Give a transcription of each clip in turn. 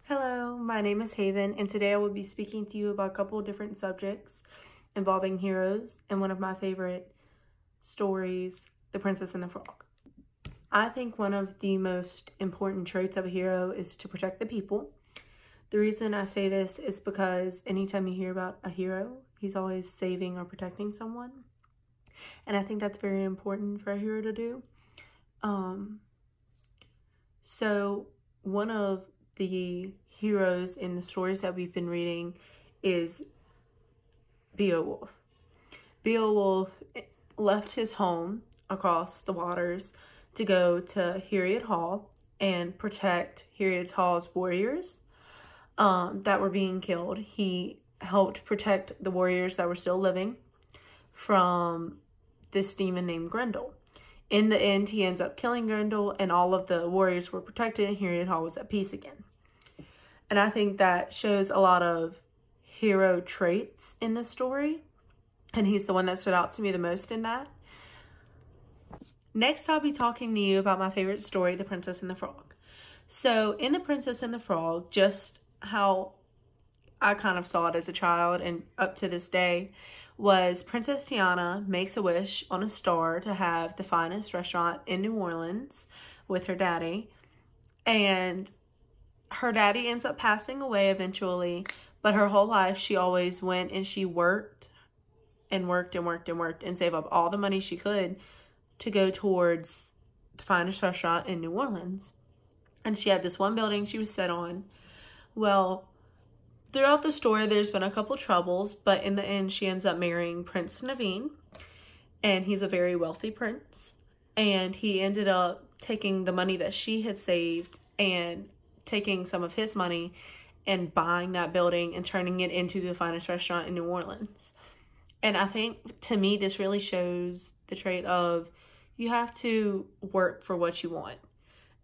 Hello, my name is Haven, and today I will be speaking to you about a couple of different subjects involving heroes and one of my favorite stories, The Princess and the Frog. I think one of the most important traits of a hero is to protect the people. The reason I say this is because anytime you hear about a hero, he's always saving or protecting someone. And I think that's very important for a hero to do. So one of the heroes in the stories that we've been reading is Beowulf. Beowulf left his home across the waters to go to Heriot Hall and protect Heriot Hall's warriors that were being killed. He helped protect the warriors that were still living from this demon named Grendel. In the end, he ends up killing Grendel, and all of the warriors were protected, and Heriot Hall was at peace again. And I think that shows a lot of hero traits in the story, and he's the one that stood out to me the most in that. Next, I'll be talking to you about my favorite story, The Princess and the Frog. So, in The Princess and the Frog, just how I kind of saw it as a child and up to this day, was Princess Tiana makes a wish on a star to have the finest restaurant in New Orleans with her daddy. And her daddy ends up passing away eventually, but her whole life she always went and she worked and worked and worked and worked and saved up all the money she could to go towards the finest restaurant in New Orleans. And she had this one building she was set on. Well, throughout the story, there's been a couple troubles, but in the end, she ends up marrying Prince Naveen, and he's a very wealthy prince, and he ended up taking the money that she had saved and taking some of his money and buying that building and turning it into the finest restaurant in New Orleans. And I think, to me, this really shows the trait of you have to work for what you want.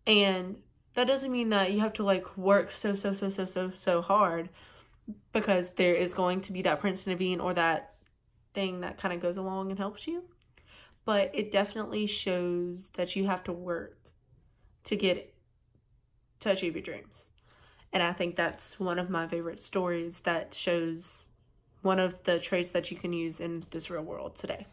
And that doesn't mean that you have to, like, work so hard, because there is going to be that Prince Naveen or that thing that kind of goes along and helps you. But it definitely shows that you have to work to achieve your dreams. And I think that's one of my favorite stories that shows one of the traits that you can use in this real world today.